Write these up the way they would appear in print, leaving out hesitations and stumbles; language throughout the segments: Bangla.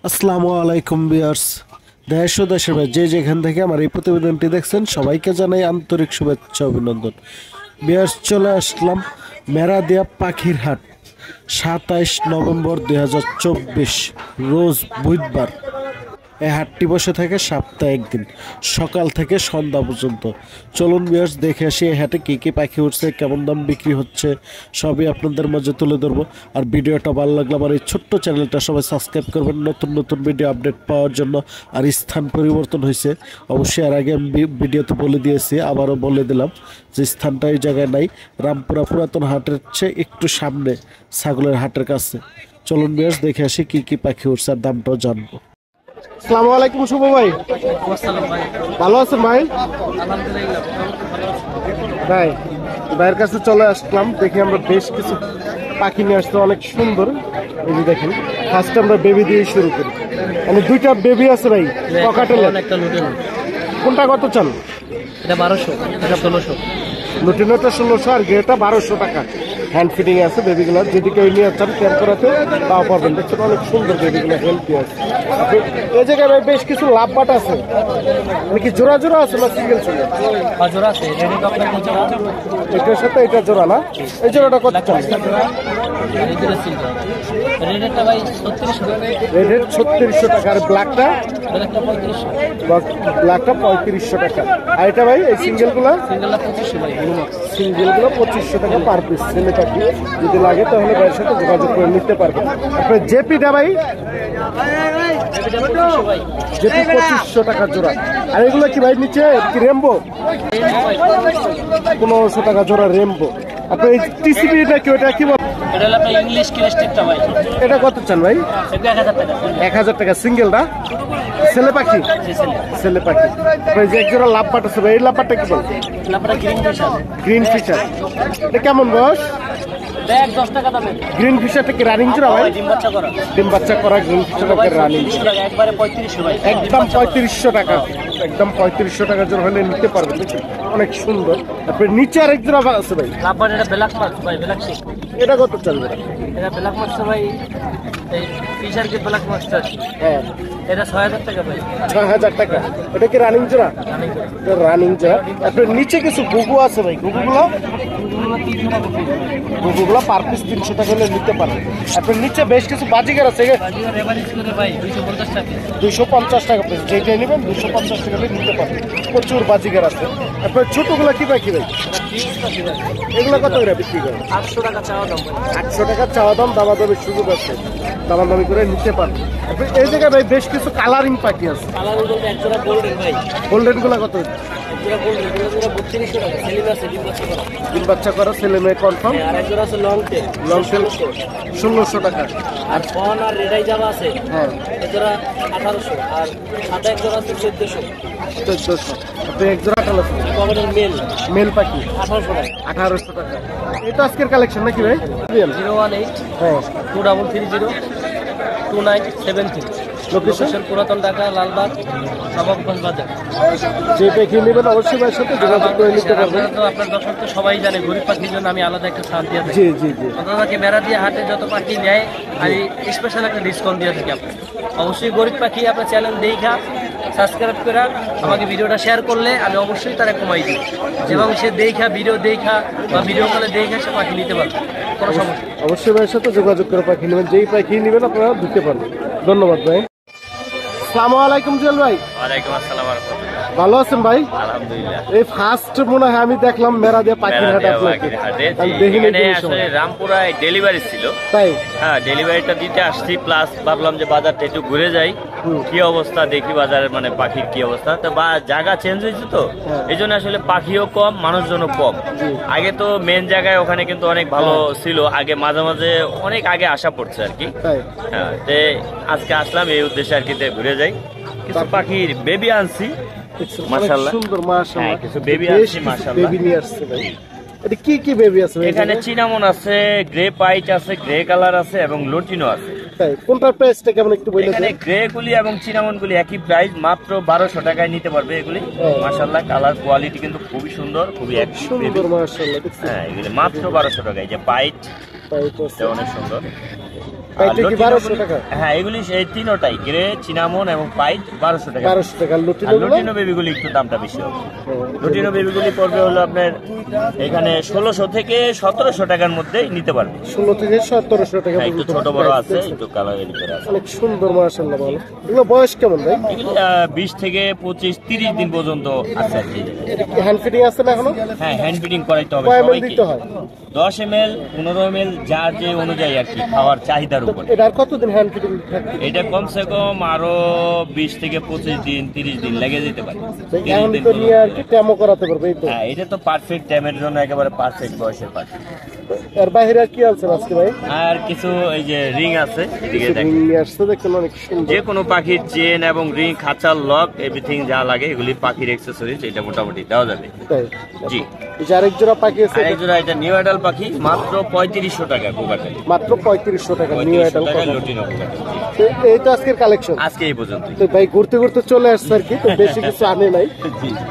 আসসালামু আলাইকুম ভিউয়ার্স। দেশ ও দেশের বাইরে যে যেখান থেকে আমার এই প্রতিবেদনটি দেখছেন সবাইকে জানাই আন্তরিক শুভেচ্ছা অভিনন্দন। ভিউয়ার্স, চলে আসলাম মেরাদিয়া পাখির হাট, 27 নভেম্বর 2024 রোজ বুধবার। এই হাটটি বসে থাকে সপ্তাহে একদিন, সকাল থেকে সন্ধ্যা পর্যন্ত। চলুন ভিউয়ার্স, দেখে আসি এই হাটে কী কী পাখি উঠছে, কেমন দাম বিক্রি হচ্ছে, সবই আপনাদের মাঝে তুলে ধরবো। আর ভিডিওটা ভালো লাগলে আমার এই ছোট্ট চ্যানেলটা সবাই সাবস্ক্রাইব করবেন নতুন নতুন ভিডিও আপডেট পাওয়ার জন্য। আর স্থান পরিবর্তন হয়েছে অবশ্যই, আর আগে আমি ভিডিওতে বলে দিয়েছি, আবারও বলে দিলাম যে স্থানটা এই জায়গায় নাই। রামপুরা পুরাতন হাটের চেয়ে একটু সামনে, ছাগলের হাটের কাছে। চলুন ভিউয়ার্স, দেখে আসি কী কী পাখি উঠছে আর দামটাও জানবো। আসসালামু আলাইকুম শুভ ভাই, ভালো আছেন ভাই? ভাই ভাইয়ের কাছে চলে আসলাম, দেখি আমরা বেশ কিছু পাখি নিয়ে আসতে, অনেক সুন্দর। এই যে দেখেন, ফার্স্টে আমরা বেবি দিয়ে শুরু করি। মানে দুইটা বেবি আছে ভাই, ককাটেলের। কোনটা কত চান? এটা 1200, এটা 1600। লুটিনোটা 1600 আর গেটা 1200 টাকা। হ্যান্ড ফিটিং আছে বেবিগুলো, যদি কেউ নিয়ে চান কেয়ার করাতে তাও পারবেন। দেখছেন অনেক সুন্দর বেবিগুলো, হেলদি আছে। এই জায়গায় ভাই বেশ কিছু লাভ বাট আছে, মানে কি জোড়া জোড়া আছে না সিঙ্গেল সিঙ্গেল? জোড়া আছে, রেডি কপলার জোড়া। এটার সাথে এটা জোড়া না? এই জোড়াটা কত চান? রেডেরটা ভাই 3600। রেডের 3600 টাকা, আর ব্ল্যাকটা? ব্ল্যাকটা 3500। ব্ল্যাকটা 3500 টাকা। আর এটা ভাই এই সিঙ্গেলগুলো? সিঙ্গেলটা 2500 ভাই, ব্লুমাক্স। সিঙ্গেলগুলো 2500 টাকা পার পিস। ছেলে পাখি যদি লাগে তাহলে ভাইয়ের সাথে যোগাযোগ করে নিতে পারবেন। আপনার জেপিটা ভাই? জেপি 2500 টাকা জোড়া। আর এগুলো কি ভাই নিচে কি রেমবো? 1500 টাকা জোড়া রেমবো। আপনার এই টিসিবিটা কি, ওটা কি বল? এটা হলো আপনার ইংলিশ ক্রেস্টেডটা ভাই। এটা কত চান ভাই? এটা 1000 টাকা। 1000 টাকা সিঙ্গেলটা? ছেলে পাখি? ছেলে পাখি। আপনার যে এক জোড়া লাভবাট আছে ভাই, এই লাভবাটটা কি বল? লাপড়া গ্রিন ফিশার। Green fisher. এটা কেমন বয়স? ব্যাগ 10 টাকা দামে। গ্রিন ফিশারটা কি রানিং জোড়া ভাই? ডিম বাচ্চা করা। ডিম বাচ্চা করা গ্রিন ফিশারটা রানিং। 3500 টাকা, একবারে 3500 ভাই। একদম 3500 টাকা, একদম 3500 টাকা জোড়া হলে নিতে পারবেন। অনেক সুন্দর। তারপরে নিচে আরেক জোড়া আছে ভাই। লাপড়া এটা ব্ল্যাক মার্কস ভাই, ব্ল্যাক শিপ। এটা কত চলবে? এটা ব্ল্যাক মার্কস ভাই, এই ফিশার কি ব্ল্যাক মার্কস আছে। হ্যাঁ, এটা 6000 টাকা ভাই। 6000 টাকা। এটা কি রানিং জোড়া? রানিং জোড়া। তারপরে নিচে কিছু গুগু আছে ভাই, গুগুগুলো পার পিস 300 টাকা হলে নিতে পারবেন। তারপরে নিচে বেশ কিছু বাজিগার আছে, রেভারেজ করে ভাই 250 টাকা। 250 টাকা পিস। যেটাই নেবেন 250 টাকা হলে নিতে পারবেন। প্রচুর বাজিগার আছে। তারপরে ছোটগুলো কি পাখি ভাই? এগুলো কত করে বিক্রি করে? 800 টাকা চাওয়া দাম ভাই। 800 টাকা চাওয়া দাম, দামাদামির সুযোগ আছে, দামাদামি করে নিতে পারবেন। এই জায়গায় ভাই বেশ কিছু কালারিং পাখি আছে। কালার বলতে এক জোড়া গোল্ডেন ভাই। গোল্ডেন গুলা কত? এক জোড়া গোল্ডেন, এক জোড়া 3200 টাকা। সেলিম আছে, ডিম বাচ্চা করা। ডিম বাচ্চা করা, ছেলে মেয়ে কনফার্ম। আর এক জোড়া আছে লং টেল। লং টেল 1600 টাকা। আর ফন আর রেডাই জামা আছে, হ্যাঁ, এক জোড়া 1800। আর সাদা এক জোড়া আছে 1400। 1400। আপনি এক জোড়া কালো পকেটের মেল মেল পাখি 1800 টাকা। 1800 টাকা। এটা আজকের কালেকশন নাকি ভাই? 018 হ্যাঁ। 2330 2973। লোকেশন? পুরাতন ঢাকা, লালবাগ, নবাবগঞ্জ বাজার। যে পাখি নেবেন অবশ্যই ভাইয়ের সাথে যোগাযোগ করে নিতে পারবেন। আপনারা তো, আপনার দর্শক তো সবাই জানে, গরিব পাখির জন্য আমি আলাদা একটা ছাড় দিয়ে থাকি। জি জি জি। আপনাকে মেরাদিয়া হাটে যত পাখি নেয় আমি স্পেশাল একটা ডিসকাউন্ট দিয়ে থাকি আপনার। অবশ্যই গরিব পাখি আপনার চ্যানেল দেখা সাবস্ক্রাইব করে আমাকে ভিডিওটা শেয়ার করলে আমি অবশ্যই তারা কমাই দিই, এবং সে দেখা ভিডিও দেখা বা ভিডিও কলে দেখা সে পাখি নিতে পারবে, কোনো সমস্যা নেই। অবশ্যই ভাইয়ের সাথে যোগাযোগ করে পাখি নেবেন, যেই পাখি নেবেন আপনারা দিতে পারবেন। ধন্যবাদ ভাই। আসসালামু আলাইকুম জুয়েল ভাই। ওয়ালাইকুম আসসালাম ওয়া রাহমাতুল্লাহ। ভালো আছেন ভাই? আলহামদুলিল্লাহ। এই ফার্স্ট মনে হয় আমি দেখলাম মেরাদিয়া পাখির হাট আপনাকে। আমি দেখিনি কোনো সময়। আসলে রামপুরায় ডেলিভারি ছিল, তাই? হ্যাঁ ডেলিভারিটা দিতে আসছি, প্লাস ভাবলাম যে বাজারটা একটু ঘুরে যাই, কি অবস্থা দেখি বাজারের, মানে পাখির কি অবস্থা। তো জায়গা চেঞ্জ হয়েছে তো, এই জন্য আসলে পাখিও কম, মানুষজনও কম। আগে তো মেন জায়গায় ওখানে কিন্তু অনেক ভালো ছিল, আগে মাঝে মাঝে অনেক আগে আসা পড়ছে আর কি। হ্যাঁ, তো আজকে আসলাম এই উদ্দেশ্যে আর কি, ঘুরে যাই। কিছু পাখির বেবি আনছি, মাশাআল্লাহ সুন্দর, মাশাআল্লাহ। হ্যাঁ, কিছু বেবি আনছি, মাশাআল্লাহ। বেবি নিয়ে আসছে ভাই। এটা কি কি বেবি আছে ভাই? এখানে চিনামন আছে, গ্রে পাইট আছে, গ্রে কালার আছে এবং লুটিনো আছে। তাই? কোনটার প্রাইসটা কেমন একটু বলে এখানে দেন। গ্রে গুলি এবং চিনামন গুলি একই প্রাইস, মাত্র 1200 টাকায় নিতে পারবে এগুলি। মাশাআল্লাহ, কালার কোয়ালিটি কিন্তু খুবই সুন্দর, খুবই সুন্দর, মাশাআল্লাহ। দেখছেন? হ্যাঁ, এগুলি মাত্র 1200 টাকায়। যে পাইট, পাইট আছে। এটা অনেক সুন্দর। পাইটটা কি 1200 টাকা? হ্যাঁ, এগুলি এই তিনটাই গ্রে, চিনামন এবং পাইট 1200 টাকা। 1200 টাকা। আর লুটিনো বেবিগুলি একটু দামটা বেশি হবে। লুটিনো বেবিগুলি পড়বে হলো আপনার এখানে 1600 থেকে 1700 টাকার মধ্যে নিতে পারবে। 16 থেকে 1700 টাকা হ্যাঁ, একটু পর্যন্ত ছোট বড় price আছে, দেখছেন। একটু কালারের ভিতরে আছে। অনেক সুন্দর মাশাআল্লাহ ভালো। এগুলো বয়স কেমন ভাই? এগুলি 20 থেকে 25-30 দিন পর্যন্ত আছে আর কি। হ্যান্ড ফিটিং আছে না এখনো? হ্যাঁ, হ্যান্ড ফিডিং করাইতে হবে কয় ml সবাইকে। দিতে হয়? 10 ml 15 ml যার যে অনুযায়ী আর কি, খাওয়ার চাহিদার উপরে। এটা আর কতদিন হ্যান্ড ফিটিং থাকবে? এটা কমসে কম আরো 20 থেকে 25 দিন 30 দিন লেগে যেতে পারে। 30 এখন দিন তো নিয়ে আর কি ট্যামো করাতে পারবে এই তো। হ্যাঁ, এটা তো পারফেক্ট টাইমের জন্য একেবারে পারফেক্ট বয়সের পাখি। এর বাইরে আর কি আছে আজকে ভাই? আর কিছু এই যে রিং আছে, এদিকে রিং দেখেন। নিয়ে আসছে দেখেন অনেক সুন্দর। যে কোনো পাখির চেন এবং রিং, খাঁচার লক, এভরিথিং যা লাগে এগুলি পাখির অ্যাক্সেসরিজ, এটা মোটামুটি দেওয়া যাবে। তাই জি। এই যে আরেক জোড়া পাখি আছে, আর এক জোড়া এটা নিউ অ্যাডাল পাখি, মাত্র 3500 টাকা কোকাটেল। মাত্র 3500 টাকা নিউ 3500 আইটেম। টাকায় লুটিনো কোকাটেল। এই তো আজকের কালেকশন। আজকে এই পর্যন্ত। তো ভাই ঘুরতে ঘুরতে চলে আসছে আর কি, তো বেশি কিছু আনে নাই।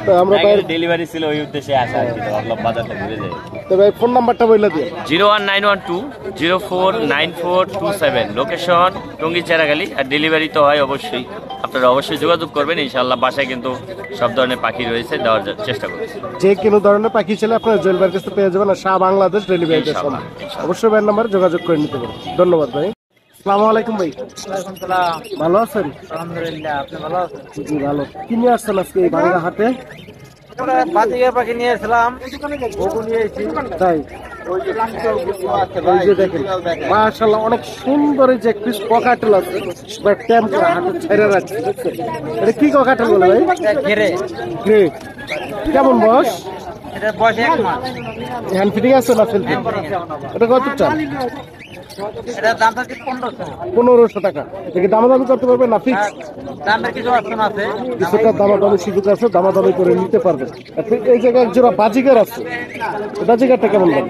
তো আমরা ভাই ডেলিভারি ছিল ওই উদ্দেশ্যে আসা আর কি, তো ভাবলাম বাজারটা ঘুরে যাই। তো ভাই ফোন নাম্বারটা বলে দিন। 01912049427, লোকেশন টঙ্গী চেরাগালি। আর ডেলিভারি তো হয় অবশ্যই, আপনারা অবশ্যই যোগাযোগ করবেন। ইনশাআল্লাহ বাসায় কিন্তু সব ধরনের পাখি রয়েছে, দেওয়ার চেষ্টা করছি। যে কোনো ধরনের পাখি ছেলে আপনারা জুয়েল ভাইয়ের কাছে পেয়ে যাবেন। আর সারা বাংলাদেশ ডেলিভারি দেওয়া সম্ভব। অবশ্যই ভাইয়ের নাম্বারে যোগাযোগ করে নিতে পারেন। ধন্যবাদ ভাই। আসসালামু আলাইকুম ভাই। ভালো আছেন? আলহামদুলিল্লাহ, আপনি ভালো আছেন? জি ভালো। কি নিয়ে আসছেন আজকে এই বাংলা হাটে? বাজিকার পাখি নিয়ে এসেছিলাম, ঘুঘু নিয়ে এসেছি। তাই এই যে দেখেন মাশাআল্লাহ অনেক সুন্দর এই যে পিস ককাটেল আছে, বা ট্যাম করে হাতে ছেড়ে রাখছে দেখছেন। এটা কি ককাটেল বলে ভাই? ঘেরে গ্রে। কেমন বয়স? এটা বয়স 1 মাস। হ্যান্ড ফিটিং আছে না সেলফি? এটা কত চাল? এটা দাম থাকছে 1500। 1500 টাকা। দেখি দামাদামি করতে পারবে না ফিক্স? দামের কিছু অপশন আছে। কিছুটা দামাদামি সুযোগ আছে, দামাদামি করে নিতে পারবে। এই জায়গায় এক জোড়া বাজিগার আছে, বাজিগারটা কেমন দাম?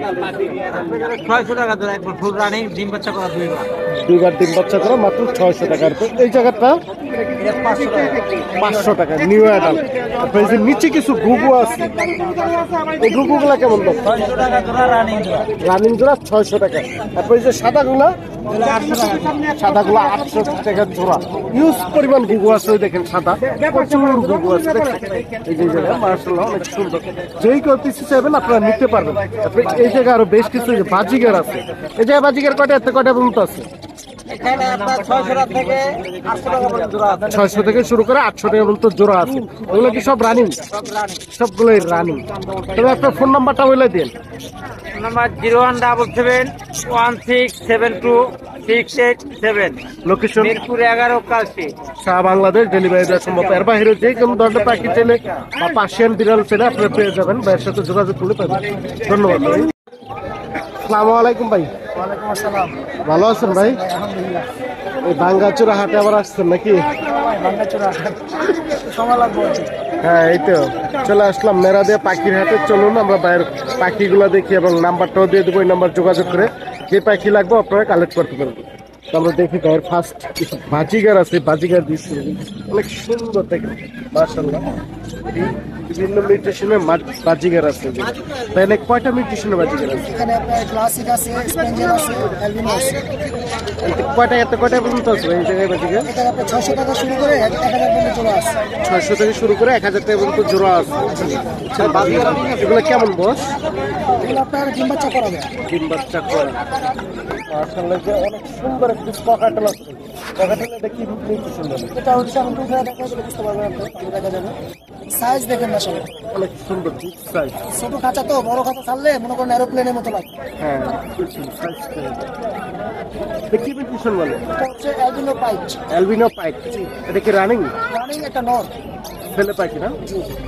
600 টাকা ধরে একবার ফুল রানিং, ডিম বাচ্চা করা 2 মাস। দুইবার ডিম বাচ্চা করা মাত্র 600 টাকার। এই জায়গাটা এটা 500 টাকা। 500 টাকা নিউ অ্যাডাল। আপনার যে নিচে কিছু ঘুঘু আছে, এই ঘুঘুগুলা কেমন দাম? 600 টাকা জোড়া রানিং জোড়া। রানিং জোড়া 600 টাকা। তারপর এই যে সাদাগুলা, এটা 800 টাকা। সাদাগুলো 800 টাকা জোড়া। ইউজ পরিমাণ ঘুঘু আছে, ওই দেখেন সাদা প্রচুর ঘুঘু আছে দেখেন। এই যে জায়গা মাশাআল্লাহ অনেক সুন্দর। যেই কেউ পিসি চাইবেন আপনারা নিতে পারবেন। তারপরে এই জায়গায় আরো বেশ কিছু যে বাজিগার আছে। এই জায়গায় বাজিগার কয়টা এত কয়টা পর্যন্ত আছে? এখানে আপনার 600 টাকা থেকে 800 টাকা পর্যন্ত জোড়া আছে। 600 থেকে শুরু করে 800 টাকা পর্যন্ত জোড়া আছে। ওগুলো কি সব রানিং? সব রানিং। সবগুলোই রানিং। তবে আপনার ফোন নাম্বারটা বলে দিন। নাম্বার 017772687। লোকেশন মিরপুর 11 কালসি। সারা বাংলাদেশ ডেলিভারি দেওয়া সম্ভব। এর বাইরে যে কোনো ধরনের পাখি চাইলে বা পার্সিয়ান বিড়াল চাইলে আপনারা পেয়ে যাবেন। ভাইয়ের সাথে যোগাযোগ করলে পাবেন। ধন্যবাদ ভাই। আসসালামু আলাইকুম ভাই। ওয়ালাইকুম আসসালাম। ভালো আছেন ভাই? এই ভাঙ্গাচোরা হাটে আবার আসছেন নাকি? বাঙ্গাচোরা সময় লাগবে। হ্যাঁ এই তো চলে আসলাম মেরা দিয়ে পাখির হাটে। চলুন আমরা বাইরের পাখিগুলো দেখি এবং নাম্বারটাও দিয়ে দেবো। এই নাম্বার যোগাযোগ করে যে পাখি লাগবে আপনারা কালেক্ট করতে পারবেন। তো আমরা দেখি ভাইয়ের ফার্স্ট কিছু বাজিগার আছে, বাজিগার দিচ্ছে অনেক সুন্দর দেখেন মাশাআল্লাহ। বিভিন্ন মিউটেশনের বাজিগার আছে। তাই না, কয়টা মিউটেশনের বাজিগার আছে? এখানে আপনার ক্লাসিক আছে, স্পেঞ্জেল আছে, অ্যালবিনো আছে। কয়টা এত কয়টা পর্যন্ত আছে এই জায়গায় বাজিগার? এখানে আপনার 600 টাকা শুরু করে 1000 পর্যন্ত চলে আসে। 600 থেকে শুরু করে 1000 টাকা পর্যন্ত জোড়া আছে। আচ্ছা, এগুলো কেমন বয়স? এগুলো আপনার ডিম বাচ্চা করা যায়। ডিম বাচ্চা করে আসলে যে অনেক সুন্দর একটি ককাটেল আছে। ককাটেল এটা কি মিউটেশন বলে? এটা হচ্ছে আমি দুধ দেখা দিলে বুঝতে পারবেন আপনি, তাহলে দেখা যাবে। সাইজ দেখেন না সবাই, অনেক সুন্দর বিগ সাইজ। ছোট খাঁচা তো, বড় খাঁচা ছাড়লে মনে করেন এরোপ্লেনের মতো লাগে। হ্যাঁ কি মিউটেশন বলে? এটা হচ্ছে অ্যালবিনো পাইট। Albino pint. এটা কি রানিং? রানিং একটা নর। ছেলে পাখি না?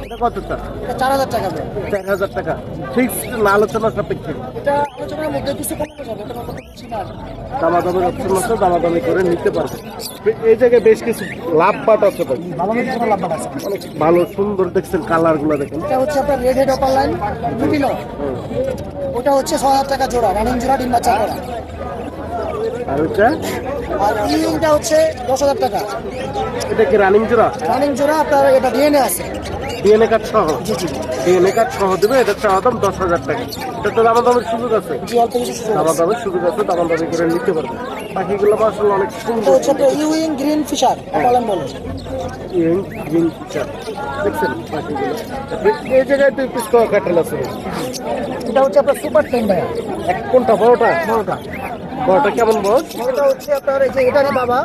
এটা কত টাকা? এটা 4000 টাকা দেয়। 4000 টাকা ফিক্সড না আলোচনা সাপেক্ষে? এটা আলোচনার মধ্যে কিছু কমে যাবে, এটা কত বেশি না। দামাদামি অপশন আছে, দামাদামি করে নিতে পারবে। এই জায়গায় বেশ কিছু লাভ বাট আছে ভাই, ভালো কিছু লাভ আছে। অনেক ভালো সুন্দর দেখছেন কালার গুলো দেখেন। এটা হচ্ছে আপনার red head upper line lutino. ওটা হচ্ছে 6000 টাকা জোড়া, রানিং জোড়া, ডিম বাচ্চা করা। আর ওইটা আর ইনটা হচ্ছে 10000 টাকা এটা কি রানিং জোড়া? রানিং জোড়া। আপনার এটা ডিএনএ আছে। ডিএনএ কার্ড সহ? জি জি ডিএনএ কার্ড সহ দেবে। এটা চাওয়া দাম 10,000 টাকা। এটা তো দামাদামের সুযোগ আছে? জি, অল্প কিছু সুযোগ আছে। দামাদামের সুযোগ আছে, দামাদামি করে নিতে পারবে। পাখিগুলো আসলে অনেক এটা সুন্দর। হচ্ছে আপনার ইউইং গ্রিন ফিশার পালান বলে। গ্রিন ফিচার দেখছেন পাখিগুলো। এই জায়গায় দুই পিস কাটাল আছে। এটা হচ্ছে আপনার সুপার টেম ভাইয়া। এক কোনটা বড়টা? বড়টা কেমন বয়স? এটা হচ্ছে আপনার এই যে এটারই বাবা,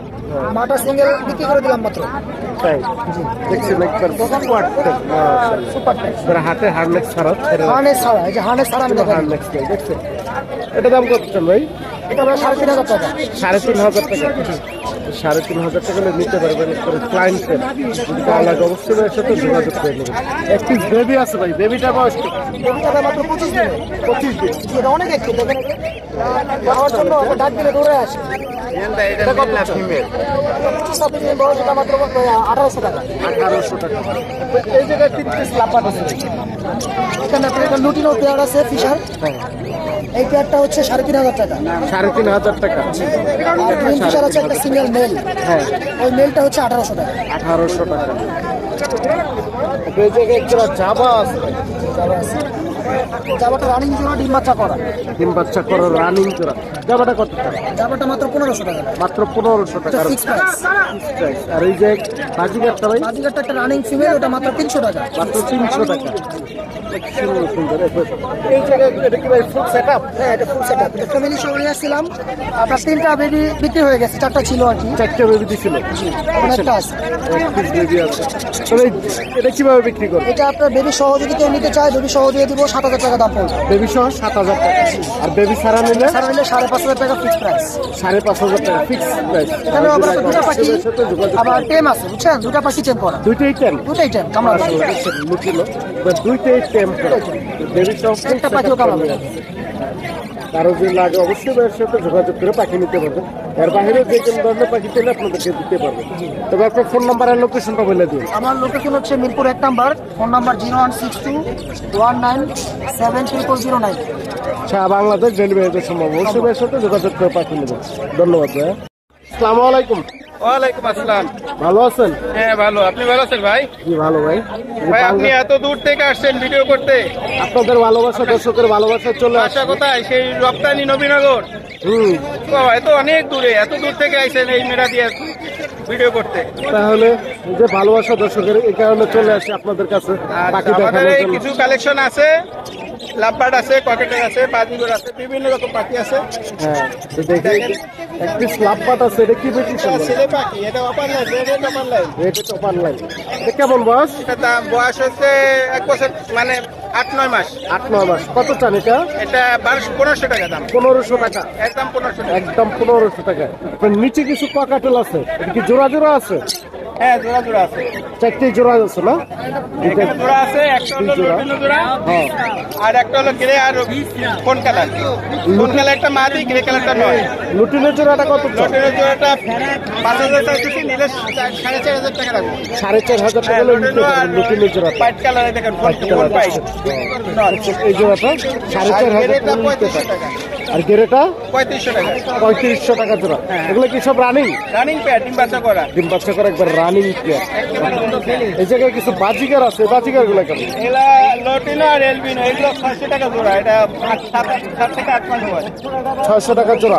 মাটা সিঙ্গেল বিক্রি করে দিলাম মাত্র। তাই দেখছেন একবার সুপার টেম হাতে হার্নেক্স ছাড়া হার্নেস ছাড়া, এই যে হার্নেস ছাড়া আমি দেখাই। হার্নেক্স নেই দেখছেন। এটা দাম কত চান ভাই? এটা ভাই 3,500 টাকা। 3,500 টাকা। 3,500 টাকা হলে নিতে পারবেন ক্লায়েন্টের। যদি ভালো লাগে অবশ্যই ভাইয়ের সাথে যোগাযোগ করে নেবেন। এক পিস বেবি আছে ভাই, বেবিটা বয়স কি? বেবিটা ভাই মাত্র 25 দিন। 25 দিন। এটা অনেক একটু দেখেন, খাওয়ার জন্য ডাক দিলে দৌড়ে আসে। এটা কত ফিমেল? 26 দিন বয়স, এটা মাত্র 1,800 টাকা। 1,800 টাকা। এই জায়গায় 3 পিস লাপাট আছে। এখানে আপনার একটা লুটিনো পেয়ার আছে ফিশার, এই পেয়ারটা হচ্ছে 3,500 টাকা। 3,500 টাকা। আর গ্রিন ফিশার আছে একটা সিঙ্গেল মেল, হ্যাঁ, ওই মেলটা হচ্ছে 1,800 টাকা। 1,800 টাকা। এই জায়গায় একটা জাবা আছে। জাবাটা রানিং জোড়া, ডিম বাচ্চা করা। ডিম বাচ্চা করো রানিং জোড়া। জাবাটা কত টাকা? জাবাটা মাত্র 1,500 টাকা। মাত্র 1,500 টাকা। Fix price. আর এই যে বাজিগারটা ভাই? বাজিগারটা একটা রানিং ফিমেল, ওটা মাত্র 300 টাকা। মাত্র 300 টাকা। সুন্দর সুন্দর। এই জায়গায় এটা কি ভাই ফুল সেটআপ? হ্যাঁ, এটা ফুল সেটআপ। এটা ফ্যামিলি সহ নিয়ে আসছিলাম, আপনার 3টা বেবি বিক্রি হয়ে গেছে, 4টা ছিল আর কি। 4টা বেবি দিছিল। এখন একটা আছে। এক পিস বেবি আছে। তবে এটা কিভাবে বিক্রি করবে? এটা আপনার বেবি সহ যদি কেউ নিতে চায়, বেবি সহ দিয়ে দিব 7,000 টাকা দাম পড়বে। বেবি সহ 7,000 টাকা। আর বেবি ছাড়া নিলে সারা নিলে 5,500 টাকা ফিক্স প্রাইস। 5,500 টাকা ফিক্স প্রাইস। এখানে আবার দুটা পাখি আবার টেম আছে, বুঝছেন? দুটা পাখি টেম করা, দুইটাই টেম। দুটাই টেম কামড়া। লুকিলো দুইটাই টেম করা। বেবি সহ একটা পাখিও কামড়াবে। কারো যে লাগে অবশ্যই ভাইয়ের সাথে যোগাযোগ করে পাখি নিতে পারবেন। এর বাইরে যে কোনো ধরনের পাখি চাইলে আপনাদেরকে দিতে পারবেন। তবে আপনার ফোন নাম্বার আর লোকেশনটা বলে দিন। আমার লোকেশন হচ্ছে মিরপুর 1 নাম্বার, ফোন নাম্বার 0162197309। সারা বাংলাদেশ ডেলিভারিতে সম্ভব। অবশ্যই ভাইয়ের সাথে যোগাযোগ করে পাখি নেবেন। ধন্যবাদ ভাই। আসসালামু আলাইকুম। ওয়ালাইকুম আসসালাম। ভালো আছেন? হ্যাঁ ভালো, আপনি ভালো আছেন ভাই? জি ভালো ভাই। ভাই আপনি এত দূর থেকে আসছেন ভিডিও করতে, আপনাদের ভালোবাসা, দর্শকের ভালোবাসা চলে আসে। আশা কোথায়? সেই রপ্তানি নবীনগর। বাবা, এত অনেক দূরে, এত দূর থেকে আইছেন এই মেরা দিয়ে ভিডিও করতে। তাহলে এই যে ভালোবাসা দর্শকের, এই কারণে চলে আসে আপনাদের কাছে পাখি আমাদের দেখানোর এই জন্য। কিছু কালেকশন আছে, লাভবার্ড আছে, ককেটের আছে, বাজিগর আছে, বিভিন্ন রকম পাখি আছে। হ্যাঁ, তো দেখি এক পিস লাভবাট আছে। এটা কি বেশি এটা ছেলে পাখি, এটা upper line, red upper line. এটা টপার লাইন। এটা কেমন বয়স? এটা দাম বয়স হচ্ছে 1 বছর, মানে 8-9 মাস। 8-9 মাস। কত চান এটা? এটা 1,500 টাকা দাম, 1,500 টাকা। একদম 1,500 টাকা। একদম 1,500 টাকা। আপনার নিচে কিছু কাকাটেল আছে, এটা কি জোড়া জোড়া আছে? হ্যাঁ, জোড়া জোড়া আছে। 4টে জোড়া আছে না? এখানে জোড়া আছে, একটা হলো লুটিনো জোড়া, হ্যাঁ। আর একটা হলো গ্রে আর কোন কালার। কোন কালার একটা মাদি, গ্রে কালারটা নয়। লুটিনের জোড়াটা কত চান? লুটিনো জোড়াটা 5,000 টাকা কিছু নিলে 4,500 টাকা লাগবে। 4,500 টাকা হলে নিতে পারবেন লুটিনের জোড়াটা। হোয়াইট কালারে দেখেন, হোয়াইট ফুল কালার। হোয়াইট। এই জোড়াটা 4,500 গ্রেটা টাকা নিতে 3500 পারবেন। টাকা, আর গেরেটা 3500 টাকা। 3,500 টাকা জোড়া। এগুলো কি সব রানিং? রানিং পেয়ার, ডিম বাচ্চা করা। ডিম বাচ্চা করে একবার রানিং প্লেয়ার। এই জায়গায় কিছু বাজিকার আছে, বাজিকার গুলো কেমন? এগুলা লটিনো আর এলবিনো, এগুলো 600 টাকা জোড়া। এটা 7 থেকে 8 মাস বয়স। 600 টাকা জোড়া।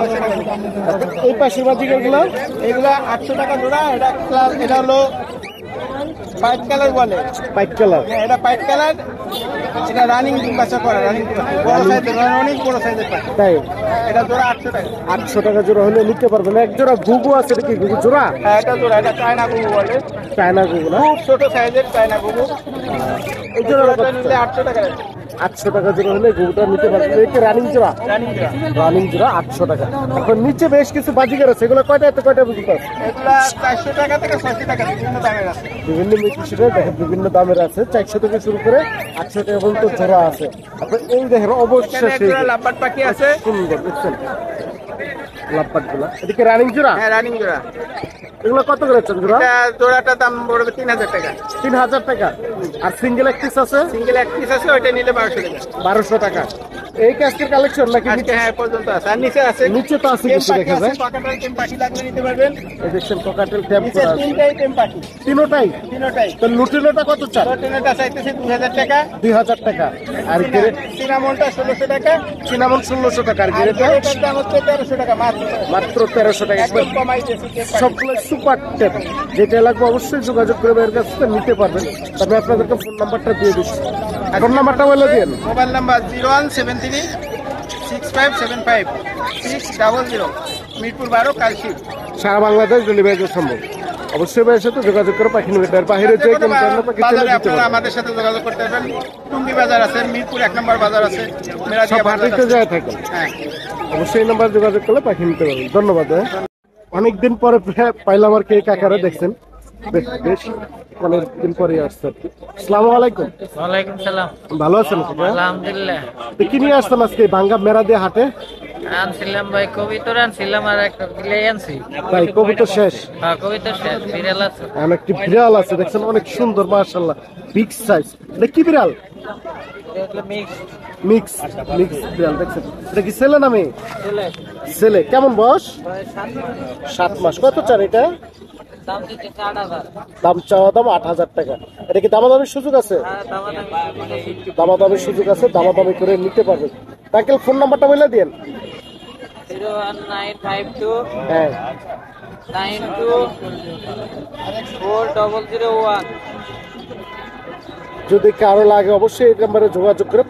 এই পাশের বাজিকার গুলো এগুলা 800 টাকা জোড়া। এটা হলো হোয়াইট কালার বলে। White colour. হ্যাঁ, এটা হোয়াইট কালার। এটা রানিং ডিম বাচ্চা করা, রানিং বড় সাইজের, অনেক বড় সাইজের পাখি। তাই এটা জোড়া 800 টাকা। 800 টাকা জোড়া হলে নিতে পারবেন। এক জোড়া ঘুঘু আছে, এটা কি ঘুঘু জোড়া? হ্যাঁ, এটা জোড়া, এটা চায়না গুগু বলে। চায়না ঘুঘু না? খুব ছোট সাইজের চায়না গুগু। এই জোড়াটা জোড়াটা নিলে 800 টাকা লাগবে। 800 টাকা জোড়া হলে ঘুঘুটা নিতে পারবেন। এটা রানিং জোড়া। রানিং জোড়া। রানিং জোড়া 800 টাকা। এখন নিচে বেশ কিছু বাজিকার আছে, এগুলো কয়টা এত কয়টা বুঝতে পারছি? এগুলা 400 টাকা থেকে 600 টাকা বিভিন্ন দামের আছে। বিভিন্ন মিক্সিটা দেখেন বিভিন্ন দামের আছে। 400 থেকে শুরু করে 800 টাকা পর্যন্ত জোড়া আছে। আপনার এই দেখেন এখানে অবশ্যই এক জোড়া লাভবার্ড পাখি আছে। সুন্দর দেখছেন লাভবাট গুলা। এদিকে রানিং জোড়া। হ্যাঁ, রানিং জোড়া। এগুলো কত করে চান জোড়া? এটা জোড়াটার দাম পড়বে 3,000 টাকা। 3,000 টাকা। আর সিঙ্গেল এক পিস আছে সিঙ্গেল এক পিস আছে, ওইটা নিলে 1,200 টাকা। 1,200 টাকা। এই কাজের কালেকশন নাকি আজকে হ্যাঁ পর্যন্ত আছে, আর নিচে আছে নিচে তো আছে কিছু দেখা যায়। ককাটেল টেম পাখি লাগলে নিতে পারবেন। এই দেখছেন ককাটেল ট্যাপ নিচে করা আছে। তিনটাই টেম পাখি, তিনোটাই তিনটাই। তো লুটিনোটা কত চান? লটিনোটা চাইতেছে 2000 টাকা, 2000 টাকা। আর গ্রে সিনামনটা 1600 টাকা, সিনামন 1600 টাকা। আর আর গ্রেটা গ্রেটার দাম হচ্ছে 1300 টাকা মাত্র। মাত্র 1300 টাকা। একদম কমাই দিয়েছি টেম পাখি। সবগুলো সুপার ট্যাপ, যেটা লাগবে অবশ্যই যোগাযোগ করে এর কাছ থেকে নিতে পারবেন। তবে আপনাদেরকে ফোন নাম্বারটা দিয়ে দিচ্ছি। এখন নাম্বারটা বলে দিন। Mobile number 0173 6575 600, Mirpur 12, Kalshi. সারা বাংলাদেশ ডেলিভারি সম্ভব। অবশ্যই ভাইয়ের সাথে যোগাযোগ করে পাখি নেবেন। আর বাইরে যে কোনো ধরনের পাখি চাইলে বাজারে দিতে আপনারা পারবেন। আমাদের সাথে যোগাযোগ করতে পারবেন। টুঙ্গি বাজার আছে, মিরপুর 1 নম্বর বাজার আছে, সব মেরাদিয়া বাজার হাটিতে আছে। যায় থাকেন। হ্যাঁ, অবশ্যই নাম্বার যোগাযোগ করলে পাখি নিতে পারবেন। ধন্যবাদ। অনেকদিন পরে পাইলাম আর কি এই কাকারা, দেখছেন বেশ অনেকদিন পরে আসছে আর কি। আসসালামু আলাইকুম। ওয়ালাইকুম সালাম। ভালো আছেন কাকা? আলহামদুলিল্লাহ। তো কি নিয়ে আসছেন আজকে বাঙ্গা মেরা দিয়ে হাটে? আনছিলাম ভাই কবিতর, আনছিলাম আর একটা বিলাই আনছি। তাই কবুতর শেষ, হ্যাঁ কবিতর শেষ, বিড়াল আছে। এখন একটি বিড়াল আছে দেখছেন, অনেক সুন্দর মাশাআল্লাহ, বিগ সাইজ। এটা কি বিড়াল? মিক্স মিক্স বিড়াল দেখছেন। এটা কি ছেলে না মেয়ে? ছেলে। কেমন বয়স? 7 মাস। কত চান এটা? দাম দিচ্ছে 8,000। দাম চাওয়া দাম 8000 টাকা। এটা কি দামাদামির সুযোগ আছে? দামাদামির সুযোগ আছে, দামাদামি করে নিতে পারবেন। আঙ্কেল ফোন নাম্বারটা বলে দিন। 01952 হ্যাঁ 924001। যদি কারো লাগে অবশ্যই এই নাম্বারে যোগাযোগ করে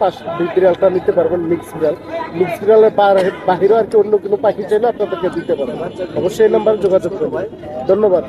বিড়ালটা নিতে পারবেন। মিক্স বিড়াল, মিক্স বিড়ালের বাহিরে আর কি অন্য কোনো পাখি চাইলে আপনাদেরকে দিতে পারবেন। অবশ্যই এই নাম্বারে যোগাযোগ করবেন। ধন্যবাদ।